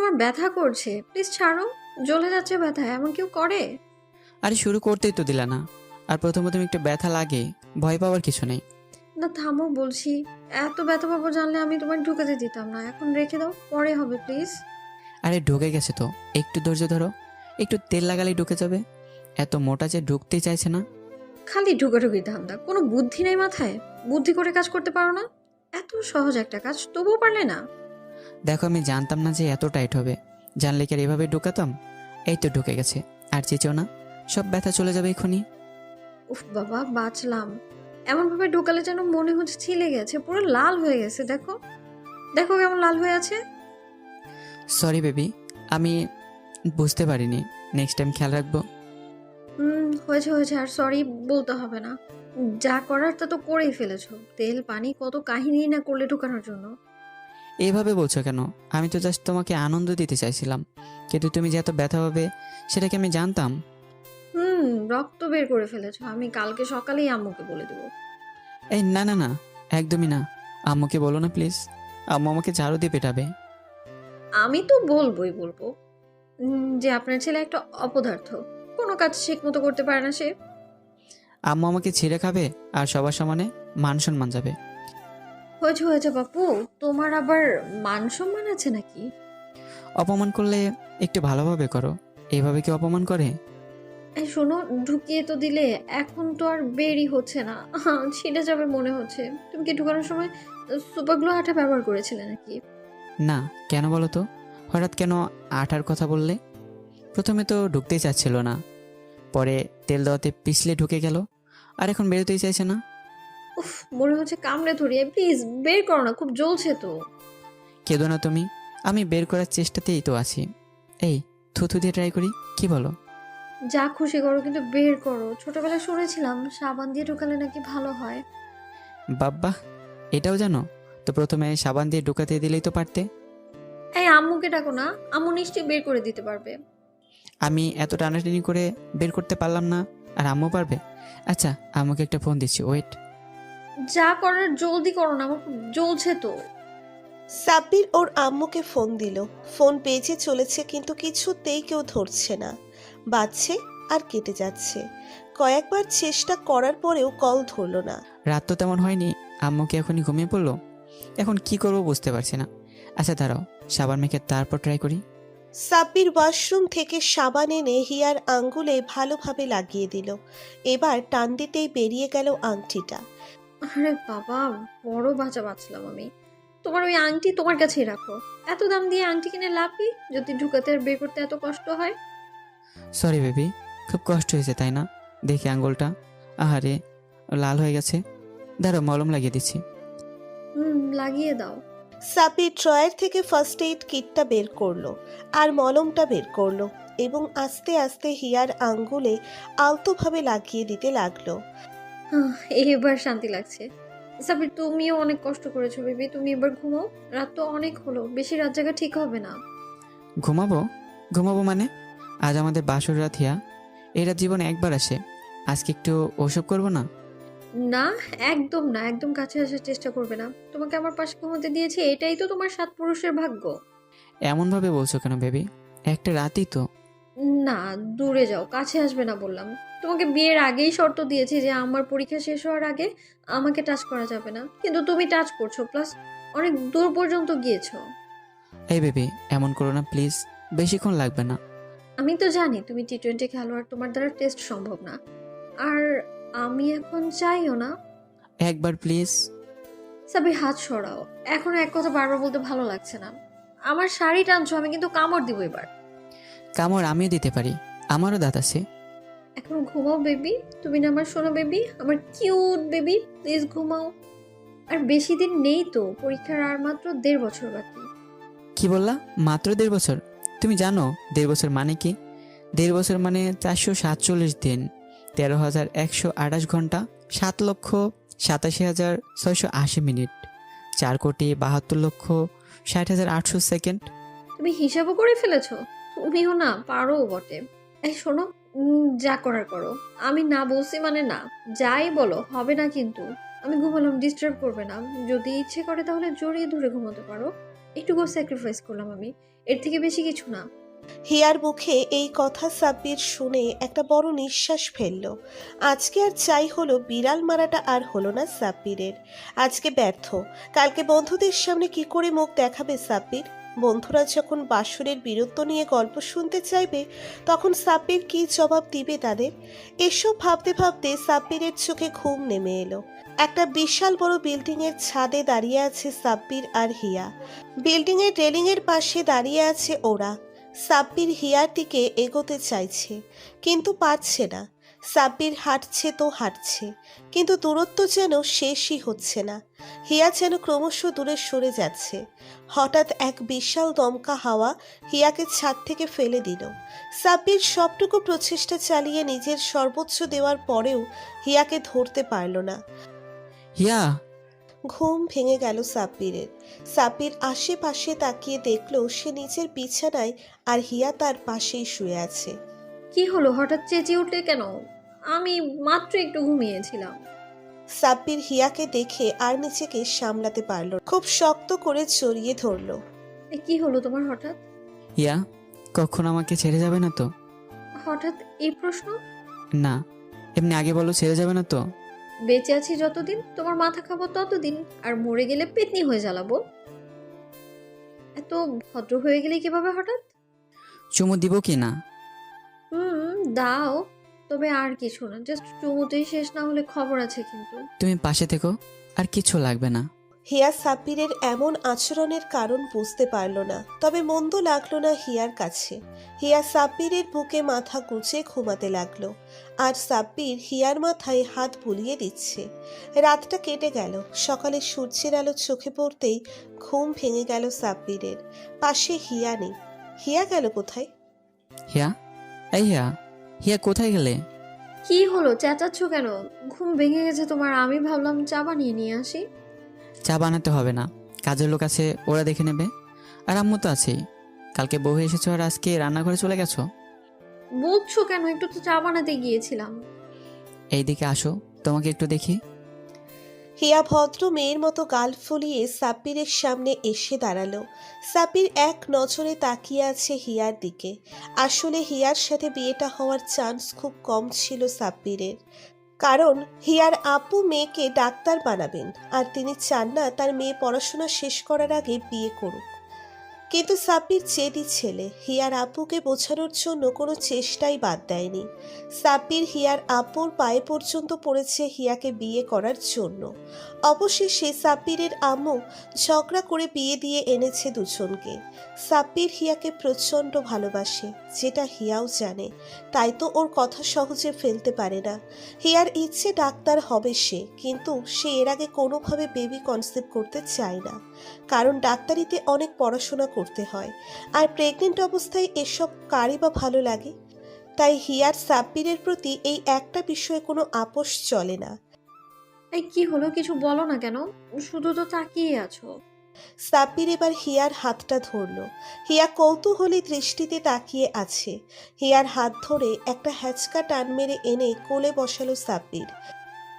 আমার ব্যথা করছে, প্লিজ ছাড়ো। জ্বলে যাচ্ছে ব্যথা, এমন কেউ করে? আরে শুরু করতেই তো দিলা না। আর প্রথমত একটু ব্যথা লাগে, ভয় পাওয়ার কিছু নেই। না থামো বলছি। এত ব্যথা পাবো জানলে আমি তোমায় ঢুকাতে দিতাম না, এখন রেখে দাও, পরে হবে প্লিজ। আরে ঢুকে গেছে তো, একটু ধৈর্য ধরো। একটু তেল লাগালেই ঢুকে যাবে। এত মোটা যে ঢুকতেই চাইছে না। খালি ঢুকাঢুকি ধান্দা, কোনো বুদ্ধি নেই মাথায়? বুদ্ধি করে কাজ করতে পারো না? এত সহজ একটা কাজ তবুও পারলে না? দেখো আমি জানতাম না যে এত টাইট হবে। জানলে কি আর এভাবে ঢুকাতাম? এই তো ঢুকে গেছে। আর চেঁচো না, সব ব্যথা চলে যাবে এক্ষুনি। উফ বাবা, বাঁচলাম। এমন ভাবে ঢোকালে যেন মনে হচ্ছে ছিলে গেছে, পুরো লাল হয়ে গেছে। দেখো, দেখো কেমন লাল হয়ে আছে। সরি বেবি, আমি বুঝতে পারিনি। নেক্সট টাইম খেয়াল রাখবো। হয়েছে হয়েছে, আর সরি বলতে হবে না। যা করার তা তো করেই ফেলেছো। তেল পানি কত কাহিনী না করলে ঢোকানোর জন্য। এইভাবে বলছো কেন? আমি তো জাস্ট তোমাকে আনন্দ দিতে চাইছিলাম। কিন্তু তুমি যে এত ব্যথা হবে সেটা কি আমি জানতাম? রক্ত বের করে ফেলেছো। আমি কালকে সকালেই আম্মুকে বলে দেবো। এই না না না, একদমই না। আম্মুকে বলো না প্লিজ। আম্মু আমাকে ঝাড়ু দিয়ে পেটাবে। আমি তো বলবোই বলবো যে আপনার ছেলে একটা অপদার্থ, কোনো কাজ ঠিক মতো করতে পারে না সে। আম্মু আমাকে ছিঁড়ে খাবে, আর সবার সামনে মান সম্মান যাবে। হয়েছে হয়েছে বাপু, তোমার আবার মান সম্মান আছে নাকি? অপমান করলে একটু ভালোভাবে করো। এইভাবে কি অপমান করে? এই শোনো, ঢুকিয়ে তো দিলে, এখন তো আর বেরই হচ্ছে না। ছিঁড়ে যাবে মনে হচ্ছে। তুমি কি ঢুকানোর সময় সুপার গ্লু আঠা ব্যবহার করেছিলে নাকি? না, কেন বলো তো? হঠাৎ কেন আঠার কথা বললে? প্রথমে তো ঢুকতেই চাচ্ছিল না, পরে তেল দেওয়াতে পিছলে ঢুকে গেল, আর এখন বেরোতেই চাইছে না। উফ, মনে হচ্ছে কামড়ে ধরিয়ে। প্লিজ বের করো না, খুব জ্বলছে তো। কেঁদো না তুমি, আমি বের করার চেষ্টাতেই তো আছি। এই, থুথু দিয়ে ট্রাই করি, কি বলো? যা খুশি করো, কিন্তু বের করো। ছোটবেলায় শুনেছিলাম সাবান দিয়ে ঢুকালে নাকি ভালো হয়। বাব্বা, এটাও জানো? তো প্রথমে সাবান দিয়ে ঢুকাতে দিলেই তো পারতে। এই আম্মুকে ডাকো না, আম্মু নিশ্চয়ই বের করে দিতে পারবে। আমি এত টানাটানি করে বের করতে পারলাম না, আর আম্মু পারবে? আচ্ছা, আম্মুকে একটা ফোন দিচ্ছি, ওয়েট। যা করার জলদি করো না, আমার খুব জ্বলছে তো। সাব্বির ওর আম্মুকে ফোন দিল। ফোন বেজে চলেছে কিন্তু কিছুতেই কেউ ধরছে না। বাজছে আর কেটে যাচ্ছে। কয়েকবার চেষ্টা করার পরেও কল ধরলো না। রাত তো তেমন হয়নি, আম্মু কি এখনই ঘুমিয়ে পড়লো? এখন কি করবো বুঝতে পারছি না। আচ্ছা দাঁড়াও, সাবান মেখে তারপর ট্রাই করি। সাব্বির ওয়াশরুম থেকে সাবান এনে হিয়ার আঙ্গুলে ভালোভাবে লাগিয়ে দিল। এবার টান দিতেই বেরিয়ে গেল আংটিটা। আরে বাবা, বড় বাঁচা বাঁচলাম আমি। তোমার ওই আংটি তোমার কাছেই রাখো। এত দাম দিয়ে আংটি কিনে লাভ কি, যদি ঢুকাতে আর বের করতে এত কষ্ট হয়? সরি বেবি, খুব কষ্ট হয়েছে তাই না? দেখি আঙ্গুলটা, আহারে, লাল হয়ে গেছে। দাঁড়াও, মলম লাগিয়ে দিচ্ছি। লাগিয়ে দাও। সাব্বির ড্রয়ার থেকে ফার্স্ট এইড কিটটা বের করলো আর মলমটা বের করলো এবং আস্তে আস্তে হিয়ার আঙ্গুলে আলতোভাবে লাগিয়ে দিতে লাগলো। আহ, এবার শান্তি লাগছে। সাবির, তুমিও অনেক কষ্ট করেছো বেবি, তুমি এবার ঘুমাও। রাত তো অনেক হলো, বেশি রাত জাগা ঠিক হবে না। ঘুমাবো? ঘুমাবো মানে? আজ আমাদের বাসর রাত হিয়া। এই রাত জীবনে একবার আসে, আজকে একটু ওসব করবো না? না, একদম না, একদম কাছে আসার চেষ্টা করবে না। তোমাকে আমার পাশে ঘুমাতে দিয়েছি, এটাই তো তোমার সাত পুরুষের ভাগ্য। এমনভাবে বলছো কেন বেবি? একটা রাতই তো। না, দূরে যাও, কাছে আসবে না বললাম। তোমাকে বিয়ের আগেই শর্ত দিয়েছি যে আমার পরীক্ষা শেষ হওয়ার আগে আমাকে টাচ করা যাবে না, কিন্তু তুমি টাচ করছো, প্লাস অনেক দূর পর্যন্ত গিয়েছো। এই বেবি, এমন করো না প্লিজ, বেশিক্ষণ লাগবে না। আমি তো জানি তুমি টি-20 খেলোয়াড়, তোমার দ্বারা টেস্ট সম্ভব না। আর আমি এখন চাইও না। একবার প্লিজ। সাবির, হাত সরাও। এখন এক কথা বারবার বলতে ভালো লাগছে না। আমার শাড়ি টানছো, আমি কিন্তু কামড় দিব এবার। কামড় আমিও দিতে পারি, আমারও দাঁত আছে। এখন ঘুমাও বেবি। তুমি না আমার সোনা বেবি, আমার কিউট বেবি, প্লিজ ঘুমাও। আর বেশি দিন নেই তো, পরীক্ষার আর মাত্র 1.5 বছর বাকি। কি বললা? মাত্র 1.5 বছর? তুমি জানো 1.5 বছর মানে কি? 1.5 বছর মানে 447 দিন, 13,128 ঘন্টা, 7,87,680 মিনিট, 4,72,60,800 সেকেন্ড। তুমি হিসাবও করে ফেলেছো। তুমিও না পারো বটে। এই শোনো, যা করার করো। আমি না বলছি মানে না। যাই বলো হবে না কিন্তু। আমি ঘুমালাম, ডিস্টার্ব করবে না। যদি ইচ্ছে করে তাহলে জড়িয়ে ধরে ঘুমাতে পারো। একটুকু স্যাক্রিফাইস করলাম আমি, এর থেকে বেশি কিছু না। হিয়ার মুখে এই কথা সাব্বির শুনে একটা বড় নিঃশ্বাস ফেলল। আজকে আর চাই হলো বিড়াল মারাটা আর হলো না সাব্বিরের। আজকে ব্যর্থ। কালকে বন্ধুদের সামনে কি করে মুখ দেখাবে সাব্বির? বন্ধুরা যখন বাসরের বীরত্ব নিয়ে গল্প শুনতে চাইবে, তখন সাব্বির কি জবাব দিবে তাদের? এসব ভাবতে ভাবতে সাব্বিরের চোখে ঘুম নেমে এলো। একটা বিশাল বড় বিল্ডিং এর ছাদে দাঁড়িয়ে আছে সাব্বির আর হিয়া। বিল্ডিং এর রেলিং এর পাশে দাঁড়িয়ে আছে ওরা। সাব্বির হিয়ার দিকে এগোতে চাইছে, কিন্তু পারছে না। সাব্বির হাঁটছে তো হাঁটছে, কিন্তু দূরত্ব যেন শেষই হচ্ছে না। হিয়া যেন ক্রমশ দূরে সরে যাচ্ছে। হঠাৎ এক বিশাল দমকা হাওয়া হিয়াকে ছাদ থেকে ফেলে দিল। সাব্বির সবটুকু প্রচেষ্টা চালিয়ে নিজের সর্বোচ্চ দেওয়ার পরেও হিয়াকে ধরতে পারল না। হিয়া, ঘুম ভেঙে গেল সাব্বিরের। সাব্বির আশেপাশে তাকিয়ে দেখল সে নিচের বিছানায় আর হিয়া তার পাশেই শুয়ে আছে। কি হলো, হঠাৎ চেঁচিয়ে উঠলে কেন? আমি মাত্র একটু ঘুমিয়েছিলাম। সাব্বির হিয়াকে দেখে আর নিজেকে সামলাতে পারল না। খুব শক্ত করে জড়িয়ে ধরল। কি হলো তোমার হঠাৎ? হিয়া, কখন আমাকে ছেড়ে যাবে না তো? হঠাৎ এই প্রশ্ন? না, এমনি আগে বলো, ছেড়ে যাবে না তো? বেঁচে আছি যতদিন তোমার মাথা খাবো ততদিন, আর মরে গেলে পেতনি হয়ে জ্বালাবো। এত ভদ্র হয়ে গেলে কিভাবে হঠাৎ? চুমু দিব কি না? দাও, তবে আর কিছু না, জাস্ট চুমুতেই শেষ না হলে খবর আছে কিন্তু। তুমি পাশে থেকো, আর কিছু লাগবে না। হিয়া সাব্বিরের এমন আচরণের কারণ বুঝতে পারল না, তবে মন্দ লাগলো না হিয়ার কাছে। হিয়া সাব্বিরের বুকে মাথা গুজে ঘুমাতে লাগলো, আর সাব্বির হিয়ার মাথায় হাত বুলিয়ে দিচ্ছে। রাতটা কেটে গেল। সকালে সূর্যের আলো চোখে পড়তেই ঘুম ভেঙে গেল সাব্বিরের। পাশে হিয়া নেই। হিয়া গেল কোথায়? হিয়া, এই হিয়া, হিয়া কোথায় গেলে? কি হলো, চেঁচাচ্ছ কেন? ঘুম ভেঙে গেছে তোমার? আমি ভাবলাম চা বানিয়ে নিয়ে আসি। চা বানাতে হবে না, কাজের লোক আছে, ওরা দেখে নেবে। আর আম্মু তো আছেই। কালকে বউ হয়ে এসেছো আর আজকে রান্নাঘরে চলে গেছো। বলছো কেন? একটু তো চা বানাতে গিয়েছিলাম। এইদিকে আসো, তোমাকে একটু দেখি। হিয়া ভদ্র মেয়ের মতো গাল ফুলিয়ে সাব্বিরের সামনে এসে দাঁড়ালো। সাব্বির এক নজরে তাকিয়ে আছে হিয়ার দিকে। আসলে হিয়ার সাথে বিয়েটা হওয়ার চান্স খুব কম ছিল সাব্বিরের, কারণ হিয়ার আপু মেয়েকে ডাক্তার বানাবেন, আর তিনি চান না তার মেয়ে পড়াশোনা শেষ করার আগে বিয়ে করুক। কিন্তু সাব্বির জেদি ছেলে, হিয়ার আপুকে বোঝানোর জন্য কোনো চেষ্টাই বাদ দেয়নি। সাব্বির হিয়ার আপুর পায়ে পর্যন্ত পড়েছে হিয়াকে বিয়ে করার জন্য। অবশেষে সাব্বিরের আম্মু ঝগড়া করে বিয়ে দিয়ে এনেছে দুজনকে। সাব্বির হিয়াকে প্রচণ্ড ভালোবাসে, যেটা হিয়াও জানে, তাই তো ওর কথা সহজে ফেলতে পারে না। হিয়ার ইচ্ছে ডাক্তার হবে সে, কিন্তু সে এর আগে কোনোভাবে বেবি কনসেপ্ট করতে চায় না, কারণ ডাক্তারিতে অনেক পড়াশোনা করতে হয়, আর প্রেগনেন্ট অবস্থায় এসব কারই বা ভালো লাগে। তাই হিয়ার সাব্বিরের প্রতি এই একটা বিষয়ে কোনো আপোষ চলে না। এই কি হলো, কিছু বলো না কেন? শুধু তো তাকিয়ে আছো। সাব্বির এবার হিয়ার হাতটা ধরল। হিয়া কৌতূহলী দৃষ্টিতে তাকিয়ে আছে। হিয়ার হাত ধরে একটা হ্যাচকা টান মেরে এনে কোলে বসালো সাব্বির।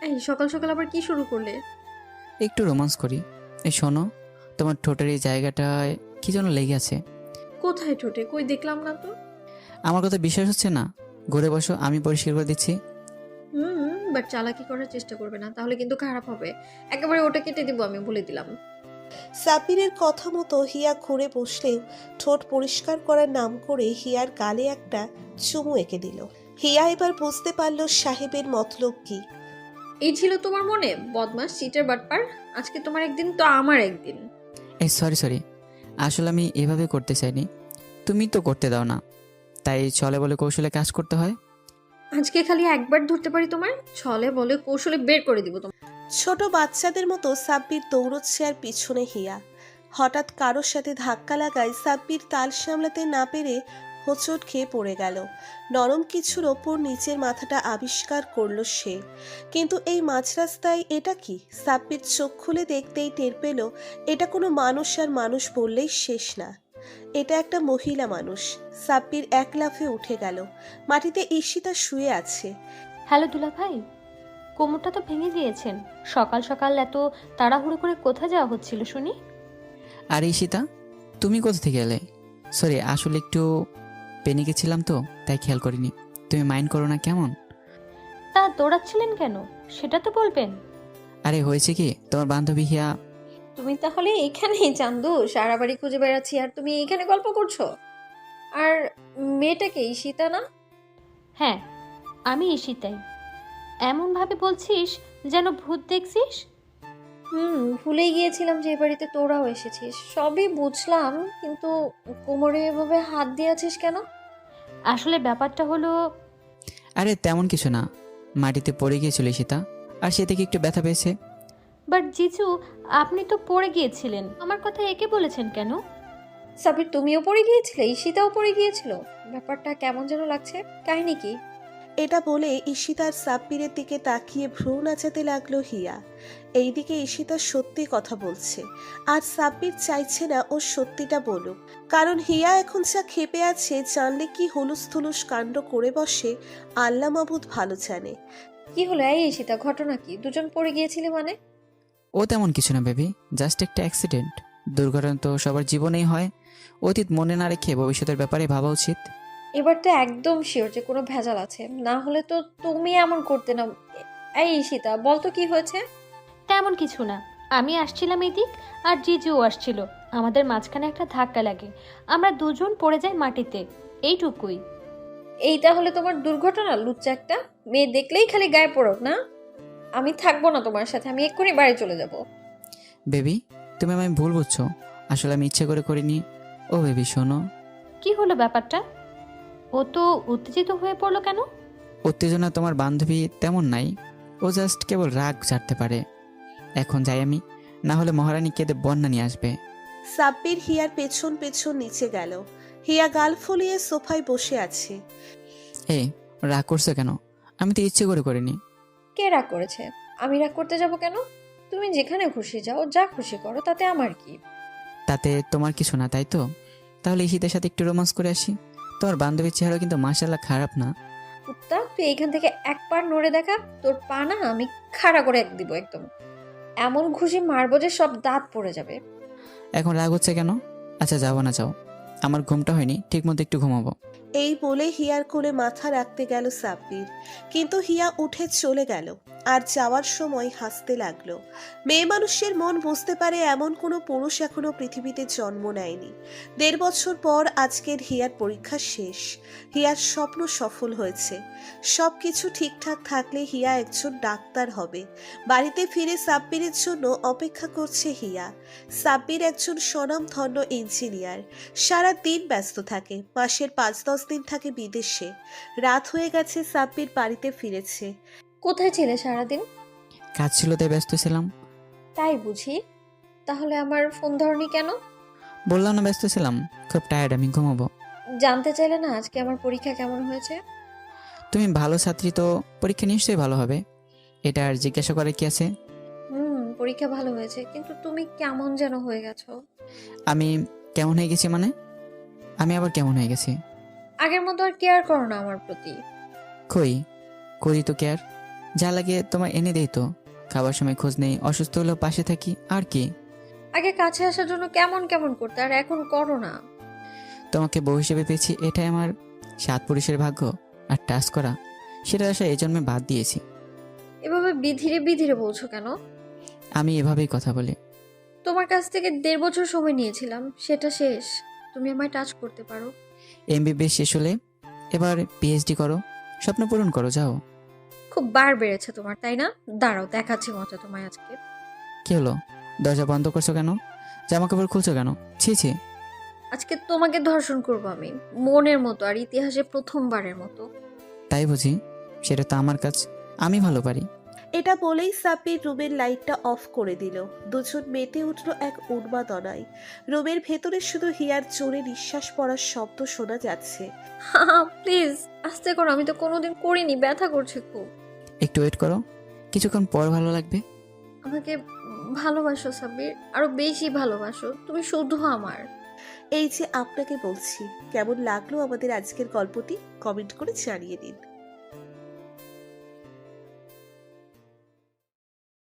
এই সকাল সকাল আবার কি শুরু করলে? একটু রোমান্স করি। এই শোনো, তোমার ঠোঁটের এই জায়গাটায় কি যেন লেগে আছে। কোথায় ঠোঁটে? কই দেখলাম না তো। আমার কথা বিশ্বাস হচ্ছে না? ঘুরে বসো, আমি পরিষ্কার করে দিচ্ছি। বাট চালাকি করার চেষ্টা করবে না, তাহলে কিন্তু খারাপ হবে। একেবারে ওটা কেটে দিব, আমি বলে দিলাম। সাব্বিরের কথা মতো হিয়া ঘুরে বসলেও ঠোঁট পরিষ্কার করার নাম করে হিয়ার গালে একটা চুমু এঁকে দিল। হিয়া এবার বুঝতে পারল সাহেবের মতলব কি। এই ছিল তোমার মনে? বদমাস, চিটার, বাটপার। আজকে তোমার একদিন তো আমার একদিন। এই সরি, আসলে আমি এভাবে করতে চাইনি, তুমি তো করতে দাও না, তাই চলে বলে কৌশলে কাজ করতে হয়। আজকে খালি একবার ধরতে পারি তোমার, ছলে বলে কৌশলে বের করে দিব তোমার। ছোট বাচ্চাদের মতো সাব্বির দৌড়চ্ছে আর পিছনে হিয়া। হঠাৎ কারোর সাথে ধাক্কা লাগায় সাব্বির তাল সামলাতে না পেরে হোঁচট খেয়ে পড়ে গেল। নরম কিছুর ওপর নিচের মাথাটা আবিষ্কার করলো সে, কিন্তু এই মাঝ রাস্তায় এটা কি? সাব্বির চোখ খুলে দেখতেই টের পেল এটা কোনো মানুষ, আর মানুষ বললেই শেষ না, এটা একটা মহিলা মানুষ। সাব্বির এক লাফে উঠে গেল। মাটিতে ঈশিতা শুয়ে আছে। হ্যালো দুলা ভাই, কোমরটা তো ভেঙে দিয়েছেন। সকাল সকাল এত তাড়াহুড়ো করে কোথায় যাওয়া হচ্ছিল শুনি? আর ঈশিতা, তুমি কোথা থেকে এলে? সরি, আসলে একটু পেনিকে ছিলাম তো, তাই খেয়াল করিনি। তুমি মাইন্ড করো না কেমন? তা দৌড়াচ্ছিলেন কেন সেটা তো বলবেন। আরে হয়েছে কি, তোমার বান্ধবী হিয়া। তুমি তাহলে এখানেই চান্দু, সারা বাড়ি খুঁজে বেড়াচ্ছি আর তুমি এখানে গল্প করছো। আর মেয়েটাকে ঈশিতা না? হ্যাঁ, আমি ঈশিতাই। এমনভাবে বলছিস যেন ভূত দেখছিস। ভুলেই গিয়েছিলাম যে এ বাড়িতে তোরাও এসেছিস। সবই বুঝলাম, কিন্তু কোমরে এভাবে হাত দিয়ে আছিস কেন? আসলে ব্যাপারটা হলো, আরে তেমন কিছু না, মাটিতে পড়ে গিয়েছিল সীতা, আর সে থেকে একটু ব্যথা পেয়েছে। বাট জিজু, আপনি তো পড়ে গিয়েছিলেন, আমার কথা একে বলেছেন কেন? সাবির, তুমিও পড়ে গিয়েছিলে, ঈশিতাও পড়ে গিয়েছিল। ব্যাপারটা কেমন যেন লাগছে। কাহিনী কি? এটা বলে ঈশিতার সাব্বিরের দিকে তাকিয়ে ভ্রু নাচাতে লাগলো হিয়া। এইদিকে ঈশিতা সত্যি কথা বলছে, আর সাব্বির চাইছে না ও সত্যিটা বলুক। কারণ হিয়া এখন যা ক্ষেপে আছে, জানলে কি হুলুস থুলুস কাণ্ড করে বসে আল্লাহ মাবুদ ভালো জানে। কি হলো এই ঈশিতা, ঘটনা কি? দুজন পড়ে গিয়েছিলে মানে? ও তেমন কিছু না বেবি, জাস্ট একটা অ্যাক্সিডেন্ট। দুর্ঘটনা তো সবার জীবনেই হয়। অতীত মনে না রেখে ভবিষ্যতের ব্যাপারে ভাবা উচিত। এবার তো একদম শিওর যে কোনো ভেজাল আছে, না হলে তো তুমি এমন করতে না। এই ঈশিতা, বল তো কি হয়েছে? তেমন কিছু না, আমি আসছিলাম এদিক আর জিজুও আসছিল। আমাদের মাঝখানে একটা ধাক্কা লাগে, আমরা দুজন পড়ে যাই মাটিতে, এইটুকুই। এই তাহলে তোমার দুর্ঘটনা? লুচ্চা একটা মেয়ে দেখলেই খালি গায়ে পড়ো না। আমি থাকবো না তোমার সাথে, আমি এক্ষুনি বাড়ি চলে যাব। বেবি, তুমি আমায় ভুল বুঝছো, আসলে আমি ইচ্ছে করে করিনি। ও বেবি শোনো। কি হলো ব্যাপারটা? ও তো উত্তেজিত হয়ে পড়লো কেন? উত্তেজনা তোমার বান্ধবী তেমন নাই, ও জাস্ট কেবল রাগ ঝাড়তে পারে। এখন যাই আমি, না হলে মহারানী কেঁদে বন্যা নিয়ে আসবে। সাব্বির হিয়ার পেছন পেছন নিচে গেল। হিয়া গাল ফুলিয়ে সোফায় বসে আছে। এই, রাগ করছো কেন? আমি তো ইচ্ছে করে করিনি। কে রাগ করেছে? আমি রাগ করতে যাব কেন? তুমি যেখানে খুশি যাও, যা খুশি করো, তাতে আমার কি? তাতে তোমার কিছু না, তাই তো? তাহলে ঈশিতার সাথে একটু রোমান্স করে আসি। তোমার বান্ধবীর চেহারা কিন্তু মাশাআল্লাহ খারাপ না। কুত্তা, তুই এইখান থেকে এক পা নড়ে দেখা, তোর পা না আমি খাড়া করে এক দিব একদম। এমন ঘুষি মারবো যে সব দাঁত পড়ে যাবে। এখন রাগ হচ্ছে কেন? আচ্ছা যাবো না, যাও। আমার ঘুমটা হয়নি, ঠিক মতো একটু ঘুমাবো। এই বলে হিয়ার কোলে মাথা রাখতে গেল সাব্বির, কিন্তু হিয়া উঠে চলে গেল। আর যাওয়ার সময় হাসতে লাগলো। মেয়ে মানুষের মন বুঝতে পারে এমন কোনো পুরুষ এখনো পৃথিবীতে জন্ম নেয়নি। ১.৫ বছর পর আজকের হিয়ার পরীক্ষা শেষ। হিয়ার স্বপ্ন সফল হয়েছে। সব কিছু ঠিকঠাক থাকলে হিয়া একজন ডাক্তার হবে। বাড়িতে ফিরে সাব্বিরের জন্য অপেক্ষা করছে হিয়া। সাব্বির একজন স্বনামধন্য ইঞ্জিনিয়ার। সারা দিন ব্যস্ত থাকে, মাসের ৫-১০ দিন থাকে বিদেশে। রাত হয়ে গেছে, সাব্বির বাড়িতে ফিরেছে। কোথায় ছিলে সারাদিন? কাজ ছিল তাই ব্যস্ত ছিলাম। তাই বুঝি? তাহলে আমার ফোন ধরনি কেন? বললাম না ব্যস্ত ছিলাম, খুব টায়ার্ড, আমি ঘুমাবো। জানতে চাইলে না আজকে আমার পরীক্ষা কেমন হয়েছে? তুমি ভালো ছাত্রী তো পরীক্ষা নিশ্চয়ই ভালো হবে, এটা আর জিজ্ঞাসা করার কি আছে? পরীক্ষা ভালো হয়েছে, কিন্তু তুমি কেমন যেন হয়ে গেছো। আমি কেমন হয়ে গেছি মানে? আমি আবার কেমন হয়ে গেছি? আগের মতো আর কেয়ার করো না আমার প্রতি। কই, করি তো কেয়ার। যা লাগে তোমার এনে দেই তো। খাবার সময় খোঁজ নেই, অসুস্থ হলেও পাশে থাকি, আর কি? আগে কাছে আসার জন্য কেমন কেমন করতে, আর এখন করো না। তোমাকে বউ হিসেবে পেয়েছি, এটাই আমার ৭ পুরুষের ভাগ্য। আর টাচ করা, সেটা আশা এই জন্মে বাদ দিয়েছি। এভাবে বিধিরে বিধিরে বলছো কেন? আমি এভাবেই কথা বলি। তোমার কাছ থেকে ১.৫ বছর সময় নিয়েছিলাম, সেটা শেষ। তুমি আমায় টাচ করতে পারো। এমবিবিএস শেষ হলে এবার পিএইচডি করো, স্বপ্ন পূরণ করো, যাও। খুব বার বেড়েছে তোমার, তাই না? দাঁড়াও, দেখাচ্ছি মজা তোমায় আজকে। কি হলো, দরজা বন্ধ করছো কেন? জামা কাপড় খুলছো কেন? ছি ছি। আজকে তোমাকে ধর্ষণ করবো আমি, মনের মতো আর ইতিহাসে প্রথমবারের মতো। তাই বুঝি? সেটা তো আমার কাজ, আমি ভালো পারি। এটা বলেই সাব্বির রুমের লাইটটা অফ করে দিল। দুজন মেতে উঠল এক উন্মাদনায়। রুমের ভেতরে শুধু হিয়ার জোরে নিঃশ্বাস পড়ার শব্দ শোনা যাচ্ছে। প্লিজ আস্তে করো, আমি তো কোনোদিন করিনি, ব্যথা করছে খুব। একটু ওয়েট করো, কিছুক্ষণ পর ভালো লাগবে। আমাকে ভালোবাসো সাব্বির, আরো বেশি ভালোবাসো, তুমি শুধু আমার। এই যে আপনাকে বলছি, কেমন লাগলো আমাদের আজকের গল্পটি কমেন্ট করে জানিয়ে দিন।